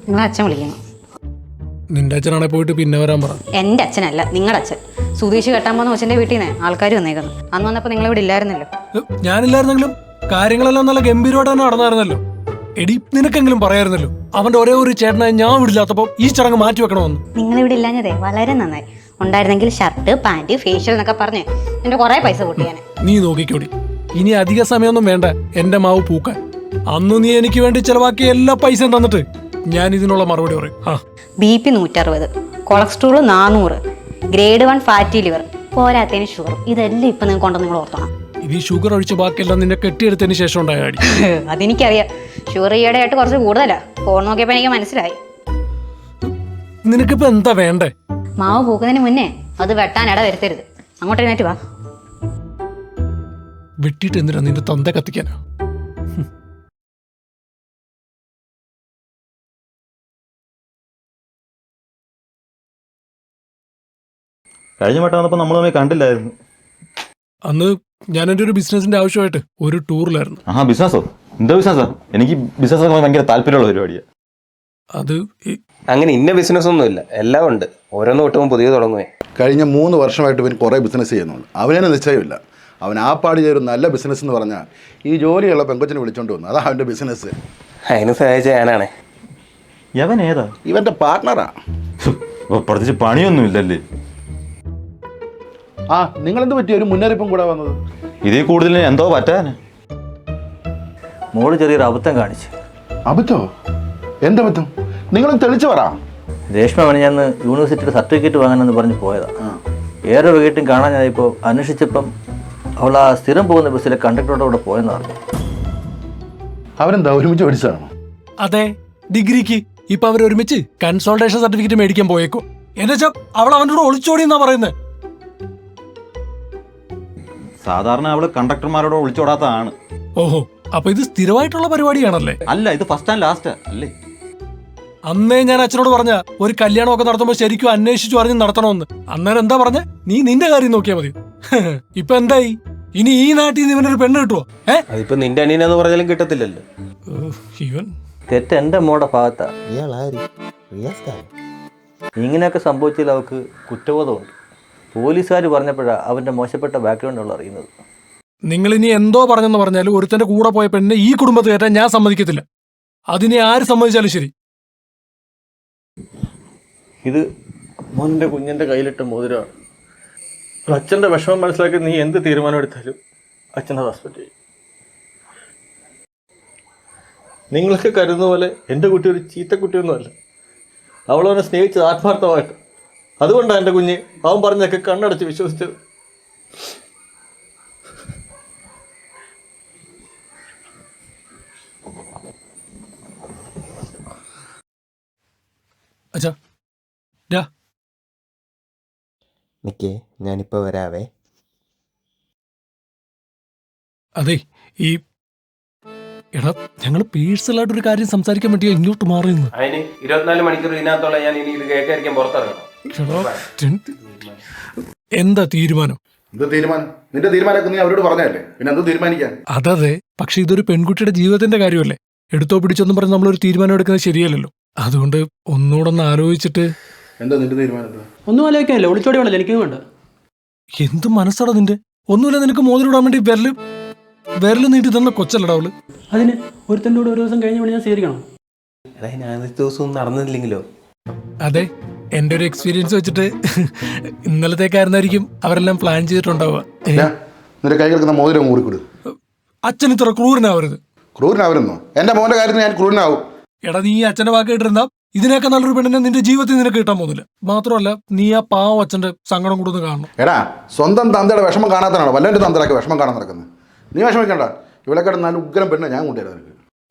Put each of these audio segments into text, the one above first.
നിങ്ങളെ അച്ഛൻ വിളിക്കുന്നു. നിന്റെ അച്ഛനാണെ പോയിട്ട് പിന്നെ വരാൻ പറ. എൻ്റെ അച്ഛനല്ല, നിങ്ങളുടെ അച്ഛൻ. സുധീഷ് കെട്ടാൻ പോകുന്ന കൊച്ചിൻ്റെ വീട്ടിൽ നിന്ന് ആൾക്കാർ വന്നേക്കുന്നു. അന്ന് വന്നപ്പോൾ നിങ്ങളിവിടെ ഇല്ലായിരുന്നല്ലോ. ഞാനില്ലായിരുന്നെങ്കിലും കാര്യങ്ങളെല്ലാം നല്ല ഗംഭീരമായിട്ട് തന്നെ നടന്നായിരുന്നല്ലോ. എടി, നിനക്കെങ്കിലും പറയായിരുന്നല്ലോ അവന്റെ ഒരേ ഒരു ചേട്ടനായി ഞാൻ വിടില്ലാത്തപ്പോൾ ഈ ചടങ്ങ് മാറ്റി വെക്കണമെന്ന്. നിങ്ങളിവിടെ ഇല്ലാഞ്ഞതേ വളരെ നന്നായി. ഉണ്ടായിരുന്നെങ്കിൽ ഷർട്ട്, പാൻറ്, ഫേഷ്യൽ എന്നൊക്കെ പറഞ്ഞ് എൻ്റെ കുറേ പൈസ കൂട്ടിയാനെ. നീ നോക്കിക്കോടി, ഇനി അധിക സമയമൊന്നും വേണ്ട എന്റെ മാവ് പൂക്കാൻ. അന്ന് നീ എനിക്ക് വേണ്ടി ചെലവാക്കിയ എല്ലാ പൈസയും തന്നിട്ട് ഞാൻ ഇതിനുള്ള മറുപടി പറയും. BP 160, cholesterol 400, grade 1 fatty liver, പോരാത്തതിന് ഷുഗർ. ഇതെല്ലാം ഇപ്പം നിങ്ങൾ കൊണ്ടു നിങ്ങൾ ഓർത്തണം. ഇത് ഷുഗർ ഒഴിച്ച് ബാക്കിയെല്ലാം നിന്നെ കെട്ടിയെടുത്തതിന് ശേഷം ഉണ്ടായ അടി. അതെനിക്കറിയാം. ഷുഗർ ഈയിടെയായിട്ട് കുറച്ച് കൂടുതലാ. ഫോൺ നോക്കിയപ്പോൾ എനിക്ക് മനസ്സിലായി. നിനക്കിപ്പോ എന്താ വേണ്ടേ? മാവ് പൂക്കുന്നതിന് മുന്നേ അത് വെട്ടാൻ ഇട വരുത്തരുത്. അങ്ങോട്ട് എഴുന്നേറ്റ് വാ. വെട്ടിയിട്ട് എന്തിനാ നിന്റെ തന്ത കത്തിക്കാനാ? കഴിഞ്ഞ വട്ടം വന്നപ്പോൾ നമ്മൾ തമ്മിൽ കണ്ടില്ലായിരുന്നു. അന്ന് ഞാൻ എൻ്റെ ഒരു ബിസിനസിന്റെ ആവശ്യമായിട്ട് ഒരു ടൂറിലായിരുന്നു. ബിസിനസ്സോ? എന്താ ബിസിനസ്സാ? എനിക്ക് ബിസിനസ് ഭയങ്കര താല്പര്യമുള്ള പരിപാടിയാണ്. അത് അങ്ങനെ ഇന്ന ബിസിനസ് ഒന്നുമില്ല, എല്ലാം ഉണ്ട്. ഓരോന്ന് തൊട്ടുമ്പോൾ പുതിയ തുടങ്ങുവേ. കഴിഞ്ഞ 3 വർഷമായിട്ട് ഇവൻ കുറേ ബിസിനസ് ചെയ്യുന്നുണ്ട്. അവനെ നിശ്ചയമില്ല. അവൻ ആ പാടി ചെയ്തൊരു നല്ല ബിസിനസ് എന്ന് പറഞ്ഞാൽ ഈ ജോലിയുള്ള പെങ്കൊച്ചിനെ വിളിച്ചോണ്ട് വന്നു. അതാണ് അവൻ്റെ ബിസിനസ്. അതിന് സഹായിച്ച ഞാനാണേ. യവൻ ഏതാ? ഇവൻ്റെ പാർട്ട്ണറാ. പ്രത്യേകിച്ച് പണിയൊന്നും ഇല്ലല്ലേ? നിങ്ങളെന്ത് പറ്റി ഒരു മുന്നറിയിപ്പും കൂടെ വന്നത്? ഇതിൽ കൂടുതൽ എന്തോ പറ്റാൻ. മോള് ചെറിയൊരു അബദ്ധം കാണിച്ചു. അബദ്ധോ? എന്താ അബദ്ധം? നിങ്ങൾ തെളിച്ചു പറ. രേഷ്മ മണിഞ്ഞന്ന് യൂണിവേഴ്സിറ്റിയുടെ സർട്ടിഫിക്കറ്റ് വാങ്ങാനെന്ന് പറഞ്ഞ് പോയതാണ്. ഏറെ വൈകിട്ടും കാണാൻ ഞാനിപ്പോൾ അന്വേഷിച്ചപ്പം അവൾ ആ സ്ഥിരം പോകുന്ന ബസ്സിലെ കണ്ടക്ടറുടെ കൂടെ പോയെന്ന് പറഞ്ഞു. അവരെന്താ ഒരുമിച്ച് പഠിച്ചതാണോ? അതെ, ഡിഗ്രിക്ക്. ഇപ്പൊ അവർ ഒരുമിച്ച് കൺസോൾട്ടേഷൻ സർട്ടിഫിക്കറ്റ് മേടിക്കാൻ പോയേക്കോ. എന്നുവെച്ചാ അവൾ അവൻ്റെ കൂടെ ഒളിച്ചോടി എന്നാ പറയുന്നത്. സാധാരണ അവള് കണ്ടക്ടർമാരോട് ഒളിച്ചോടാത്തതാണ്. ഓഹോ, അപ്പൊ ഇത് സ്ഥിരമായിട്ടുള്ള പരിപാടിയാണല്ലേ? അല്ല, ഇത് ഫസ്റ്റ് ആൻഡ് ലാസ്റ്റ് അല്ലേ? അന്നേ ഞാൻ അച്ഛനോട് പറഞ്ഞ ഒരു കല്യാണമൊക്കെ നടത്തുമ്പോൾ ശരിക്കും അന്വേഷിച്ചു അറിഞ്ഞ് നടത്തണമെന്ന്. അന്നേരം എന്താ പറഞ്ഞ? നീ നിന്റെ കാര്യം നോക്കിയാൽ മതി. ഇപ്പൊ എന്തായി? ഇനി ഈ നാട്ടിൽ നിന്ന് ഇവനൊരു പെണ്ണ് കിട്ടുവോ? അതിപ്പോ നിന്റെ അനിയനെന്ന് പറഞ്ഞാലും കിട്ടത്തില്ലല്ലോ. ഇവൻ തെറ്റ് എൻ്റെ മോളുടെ ഭാഗത്താ. ഇങ്ങനെയൊക്കെ സംഭവിച്ചാൽ അവൾക്ക് കുറ്റബോധമുണ്ട്. പോലീസുകാർ പറഞ്ഞപ്പോഴാണ് അവൻ്റെ മോശപ്പെട്ട ബാക്ക്ഗ്രൗണ്ടുകൾ അറിയുന്നത്. നിങ്ങൾ ഇനി എന്തോ പറഞ്ഞെന്ന് പറഞ്ഞാലും ഒരുത്തന്റെ കൂടെ പോയ പെണ്ണിനെ ഈ കുടുംബത്തിൽ കയറ്റാൻ ഞാൻ സമ്മതിക്കത്തില്ല. അതിനെ ആര് സമ്മതിച്ചാലും ശരി. ഇത് മോൻ്റെ കുഞ്ഞിൻ്റെ കയ്യിലിട്ട മോതിരമാണ്. അച്ഛൻ്റെ വിഷമം മനസ്സിലാക്കി നീ എന്ത് തീരുമാനം എടുത്താലും അച്ഛനെ റെസ്പെക്ട് ചെയ്യും. നിങ്ങൾക്ക് കരുതുന്ന പോലെ എൻ്റെ കുട്ടി ഒരു ചീത്തക്കുട്ടിയൊന്നുമല്ല. അവളവനെ സ്നേഹിച്ചത് ആത്മാർത്ഥമായിട്ട്. അതുകൊണ്ടാണ് എൻ്റെ കുഞ്ഞ് അവൻ പറഞ്ഞൊക്കെ കണ്ണടച്ച് വിശ്വസിച്ചത്. അച്ഛാ, നിക്കേ, ഞാനിപ്പോൾ വരാവേ. അതെ, ഈ എടാ, ഞങ്ങൾ പേഴ്സണലായിട്ടൊരു കാര്യം സംസാരിക്കാൻ വേണ്ടിയാ ഇങ്ങോട്ട് മാറിയെന്ന്. അതിന് 24 മണിക്കൂർ ഇതിനകത്തോളം ഞാൻ ഇനി ഇത് കേൾക്കാതിരിക്കാൻ പുറത്തിറങ്ങണം. എന്താ തീരുമാനം? എന്ത് തീരുമാനം? നിന്റെ തീരുമാനമൊക്കെ നീ അവരോട് പറഞ്ഞല്ലേ, പിന്നെ എന്ത് തീരുമാനിക്കാൻ? അതെ, പക്ഷെ ഇതൊരു പെൺകുട്ടിയുടെ ജീവിതത്തിന്റെ കാര്യമല്ലേ. എടുത്തോ പിടിച്ചോന്നും പറഞ്ഞ് നമ്മളൊരു തീരുമാനം എടുക്കുന്നത് ശരിയല്ലല്ലോ. അതുകൊണ്ട് ഒന്നുകൂടൊന്ന് ആലോചിച്ചിട്ട്. എന്താ നിന്റെ തീരുമാനം? ഒന്നും ആലോചിക്കാനല്ലോ, ഒളിച്ചോടി വേണല്ലോ. എനിക്കും വേണ്ട. എന്ത് മനസ്സാടാ നിന്റെ? ഒന്നുമില്ല, നിനക്ക് മോതിരിടാൻ വേണ്ടി വിരല് നീട്ടി തന്ന കൊച്ചല്ലടാ അവള്. അതിന് ഒരുത്തൻ്റെ കൂടെ ഒരു ദിവസം കഴിഞ്ഞ വേണ്ടി ഞാൻ സ്വീകരിക്കണം. ഞാൻ ദിവസം നടന്നില്ലെങ്കിലോ? അതെ, എന്റെ ഒരു എക്സ്പീരിയൻസ് വെച്ചിട്ട് ഇന്നലത്തേക്കായിരുന്നായിരിക്കും അവരെല്ലാം പ്ലാൻ ചെയ്തിട്ടുണ്ടാവുക. നിന്റെ കൈ കിടക്കുന്ന മോതിരം ഊറിക്കൊടു. അച്ഛൻ ഇത്ര ക്രൂരനാവരുത്. ക്രൂരനാവരുന്നോ? എന്റെ മോന്റെ കാര്യത്തിൽ ഞാൻ ക്രൂരനാവും. എടാ, നീ അച്ഛന്റെ വാക്ക് കേട്ടിരുന്നാ ഇതിനേക്കാൾ നല്ലൊരു പെണ്ണിനെ നിന്റെ ജീവിതത്തിൽ നിനക്ക് കിട്ടാൻ പോകുന്നില്ല. മാത്രമല്ല, നീ ആ പാവം അച്ഛന്റെ സങ്കടം കൂടെ കാണണം. എടാ, സ്വന്തം തന്തയുടെ വിഷമം കാണാത്തതാണോ വല്ലവന്റെ തന്തയൊക്കെ വിഷമം കാണാൻ നടക്കുന്നത്? നീ വിഷമിക്കണ്ട. ഇവളെക്കാട് നല്ല ഉഗ്രം പെണ്ണ് ഞാൻ കൊണ്ടുവരാം.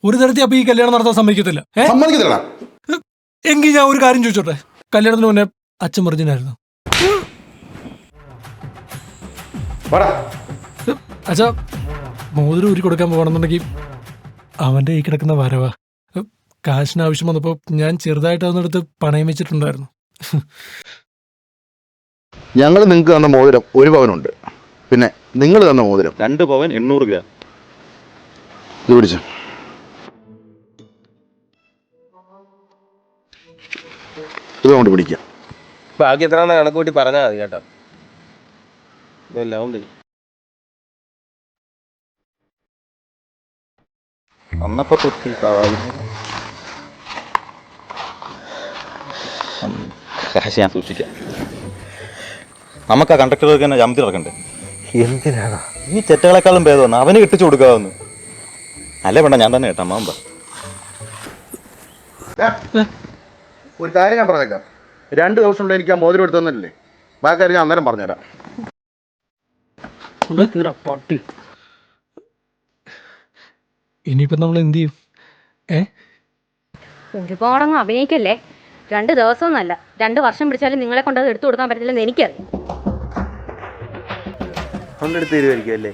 ഒരു തരത്തിൽ അപ്പൊ ഈ കല്യാണം നടത്താൻ സമ്മതിക്കത്തില്ല. സമ്മതിക്കത്തില്ലടാ. എങ്കിൽ ഞാൻ ഒരു കാര്യം ചോദിച്ചോട്ടെ, കല്യാണത്തിന് മുന്നേ അച്ഛൻ വെർജിനായിരുന്നു? അച്ഛാ, മോതിരം ഊരി കൊടുക്കാൻ പോകണമെന്നുണ്ടെങ്കിൽ അവന്റെ ഈ കിടക്കുന്ന വരവാ. കാശിന് ആവശ്യം വന്നപ്പോ ഞാൻ ചെറുതായിട്ട് അതൊന്നെടുത്ത് പണയം വെച്ചിട്ടുണ്ടായിരുന്നു. ഞങ്ങൾ നിങ്ങൾക്ക് തന്ന മോതിരം 1 പവനുണ്ട്. പിന്നെ നിങ്ങൾ തന്ന മോതിരം 2 പവൻ 800 ഗ്രാം. ഇത് പിടിച്ചു. ഇതുകൊണ്ട് പിടിക്കാം. ബാക്കി എത്രയാണെന്ന് കണക്ക് കൂട്ടി പറഞ്ഞാൽ മതി കേട്ടോ. ഇതെല്ലാം ഉണ്ട്. അന്നപ്പോ കുത്തി കാശ് ഞാൻ സൂക്ഷിക്കാം. നമുക്ക് ആ കണ്ടക്ടർക്ക് തന്നെ ജാമത്തിൽ ഇറക്കണ്ടേ? എന്തിനാണ് ഈ ചെറ്റകളെക്കാളും ഭേദമാണ് അവന് കെട്ടിച്ചു കൊടുക്കാവുന്നു. അല്ലേ വേണ്ട, ഞാൻ തന്നെ കേട്ടാ മാമ്പ. ഒരു കാര്യം ഞാൻ പറഞ്ഞേക്കാം, 2 ദിവസം കൊണ്ട് എനിക്ക് ആ മോതിരം എടുത്തു തന്നില്ലേ, ബാക്കി കാര്യം ഞാൻ അന്നേരം പറഞ്ഞുതരാം. പട്ടി ഇനിയിപ്പം നമ്മൾ എന്ത് ചെയ്യും? ഒരുപാടങ്ങ് അഭിനയിക്കല്ലേ. 2 ദിവസമൊന്നുമല്ല, 2 വർഷം പിടിച്ചാലും നിങ്ങളെ കൊണ്ട് അത് എടുത്തു കൊടുക്കാൻ പറ്റില്ലെന്ന് എനിക്കറിയാം. കൊണ്ടെടുത്ത് തരുമായിരിക്കും അല്ലേ?